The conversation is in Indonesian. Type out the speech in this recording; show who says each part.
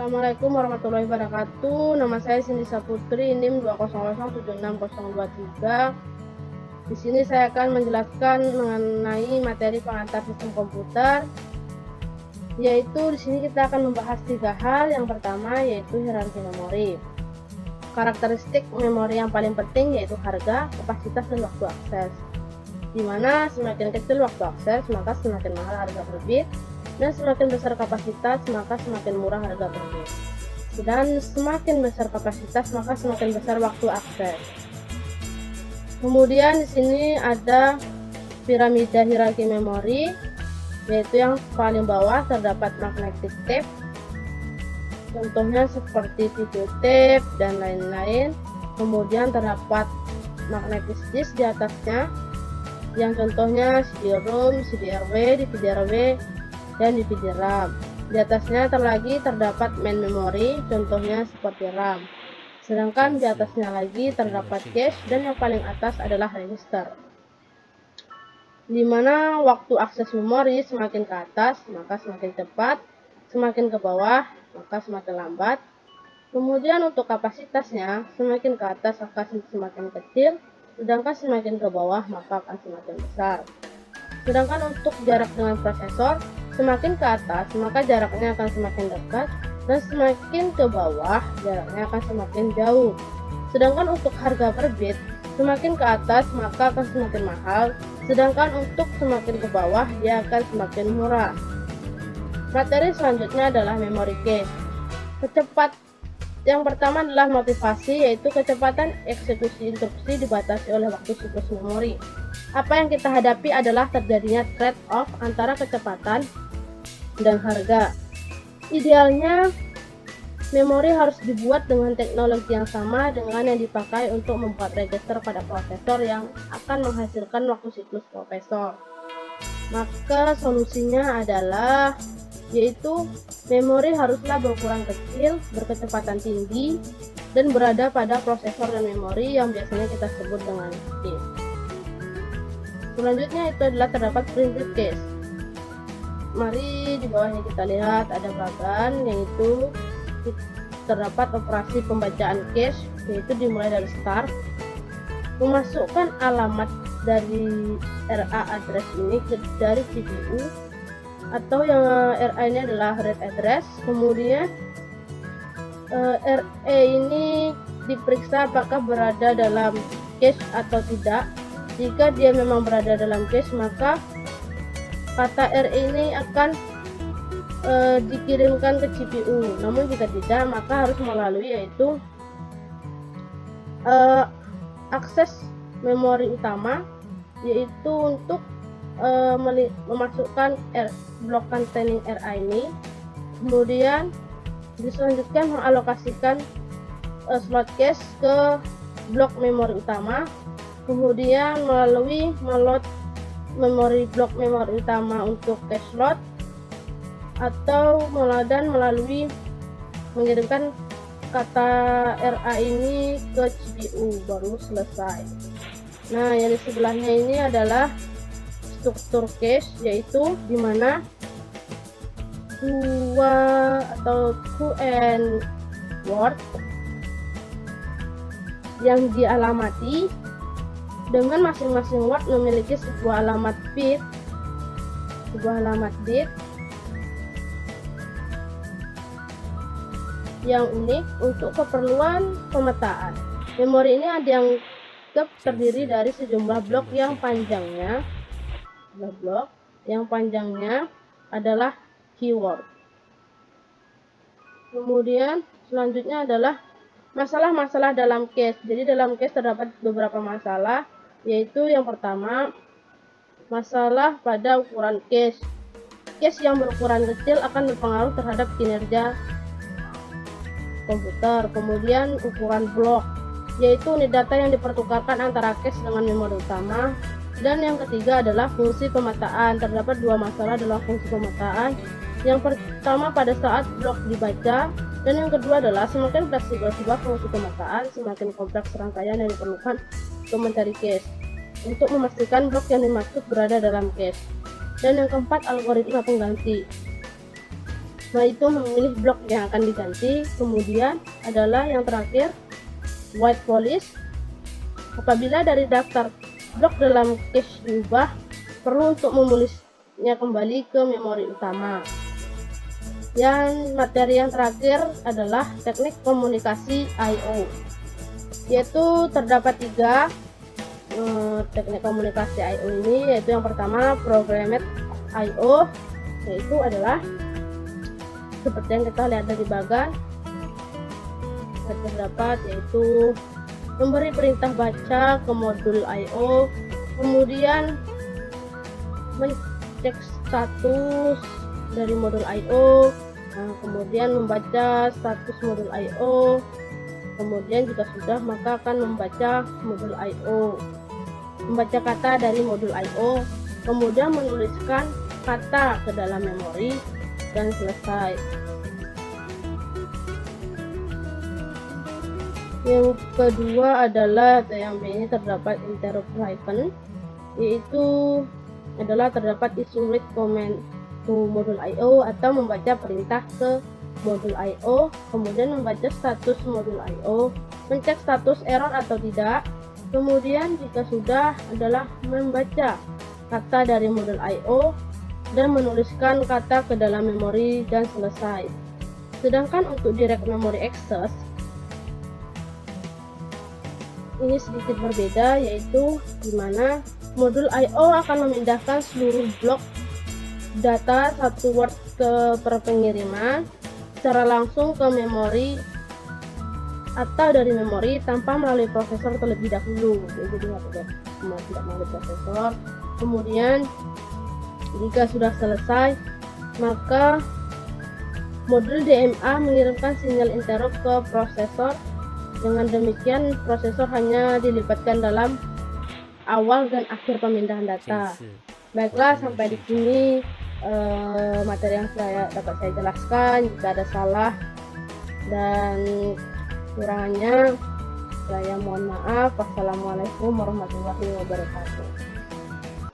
Speaker 1: Assalamualaikum warahmatullahi wabarakatuh. Nama saya Cindy Saputri, NIM 200760223. Di sini saya akan menjelaskan mengenai materi pengantar sistem komputer. Yaitu di sini kita akan membahas 3 hal. Yang pertama yaitu hierarki memori. Karakteristik memori yang paling penting yaitu harga, kapasitas, dan waktu akses. Dimana semakin kecil waktu akses maka semakin mahal harga per bit, dan semakin besar kapasitas maka semakin murah harga per bit. Dan semakin besar kapasitas maka semakin besar waktu akses. Kemudian di sini ada piramida hierarki memori, yaitu yang paling bawah terdapat magnetic tape. Contohnya seperti video tape dan lain-lain. Kemudian terdapat magnetic disk di atasnya, yang contohnya CD-ROM, CD-RW, DVD-RW, dan DVD-RAM. Di atasnya lagi terdapat main memory, contohnya seperti RAM. Sedangkan di atasnya lagi terdapat cache, dan yang paling atas adalah register. Dimana waktu akses memori semakin ke atas maka semakin cepat, semakin ke bawah maka semakin lambat. Kemudian untuk kapasitasnya semakin ke atas akan semakin kecil, sedangkan semakin ke bawah maka akan semakin besar. Sedangkan untuk jarak dengan prosesor, semakin ke atas maka jaraknya akan semakin dekat, dan semakin ke bawah jaraknya akan semakin jauh. Sedangkan untuk harga per bit, semakin ke atas maka akan semakin mahal, sedangkan untuk semakin ke bawah dia akan semakin murah. Materi selanjutnya adalah memory cache. Yang pertama adalah motivasi, yaitu kecepatan eksekusi instruksi dibatasi oleh waktu siklus memori. Apa yang kita hadapi adalah terjadinya trade-off antara kecepatan dan harga. Idealnya, memori harus dibuat dengan teknologi yang sama dengan yang dipakai untuk membuat register pada prosesor yang akan menghasilkan waktu siklus prosesor. Maka solusinya adalah yaitu memori haruslah berukuran kecil, berkecepatan tinggi, dan berada pada prosesor dan memori yang biasanya kita sebut dengan disk. Selanjutnya itu adalah terdapat printed cache. Mari di bawahnya kita lihat ada bagan, yaitu terdapat operasi pembacaan cache, yaitu dimulai dari start, memasukkan alamat dari RA address ini dari CPU, atau yang RA ini adalah read address. Kemudian RA ini diperiksa apakah berada dalam cache atau tidak. Jika dia memang berada dalam cache maka kata RA ini akan dikirimkan ke CPU. Namun jika tidak maka harus melalui yaitu akses memori utama, yaitu untuk memasukkan blok containing RA ini. Kemudian diselanjutkan mengalokasikan slot cache ke blok memori utama, kemudian melalui meload blok memori utama untuk cache slot, atau melalui mengirimkan kata RA ini ke CPU baru selesai. Nah, yang di sebelahnya ini adalah struktur cache, yaitu dimana Q and word yang dialamati dengan masing-masing word memiliki sebuah alamat bit yang unik untuk keperluan pemetaan. Memori ini dianggap terdiri dari sejumlah blok yang panjangnya adalah keyword. Kemudian selanjutnya adalah masalah-masalah dalam cache. Jadi dalam cache terdapat beberapa masalah, yaitu yang pertama masalah pada ukuran cache. Cache yang berukuran kecil akan berpengaruh terhadap kinerja komputer. Kemudian ukuran blok, yaitu unit data yang dipertukarkan antara cache dengan memori utama. Dan yang ketiga adalah fungsi pemetaan. Terdapat 2 masalah dalam fungsi pemetaan. Yang pertama pada saat blok dibaca, dan yang kedua adalah semakin fleksibel sebuah fungsi pemetaan, semakin kompleks rangkaian yang diperlukan untuk mencari cache untuk memastikan blok yang dimaksud berada dalam cache. Dan yang keempat, algoritma pengganti. Setelah itu memilih blok yang akan diganti. Kemudian adalah yang terakhir, white polish. Apabila dari daftar blok dalam cache diubah, perlu untuk memulihnya kembali ke memori utama. Yang materi yang terakhir adalah teknik komunikasi I/O, yaitu terdapat 3 teknik komunikasi I/O ini, yaitu yang pertama programmed I/O, yaitu adalah seperti yang kita lihat dari bagan terdapat, yaitu memberi perintah baca ke modul I/O, kemudian mengecek status dari modul I/O, kemudian membaca status modul I/O, kemudian jika sudah maka akan membaca modul I/O, membaca kata dari modul I/O, kemudian menuliskan kata ke dalam memori dan selesai. Yang kedua adalah yang B ini terdapat interrupt hyphen, yaitu adalah terdapat issue read command to modul I/O atau membaca perintah ke modul I/O, kemudian membaca status modul I/O, mencek status error atau tidak, kemudian jika sudah adalah membaca kata dari modul I/O dan menuliskan kata ke dalam memori dan selesai. Sedangkan untuk direct memory access ini sedikit berbeda, yaitu dimana modul I/O akan memindahkan seluruh blok data satu word ke pengiriman secara langsung ke memori atau dari memori tanpa melalui prosesor terlebih dahulu. Jadi tidak melalui prosesor. Kemudian jika sudah selesai, maka modul DMA mengirimkan sinyal interrupt ke prosesor. Dengan demikian prosesor hanya dilibatkan dalam awal dan akhir pemindahan data. Baiklah, sampai di sini materi yang dapat saya jelaskan. Jika ada salah dan kurangannya, saya mohon maaf. Wassalamualaikum warahmatullahi wabarakatuh.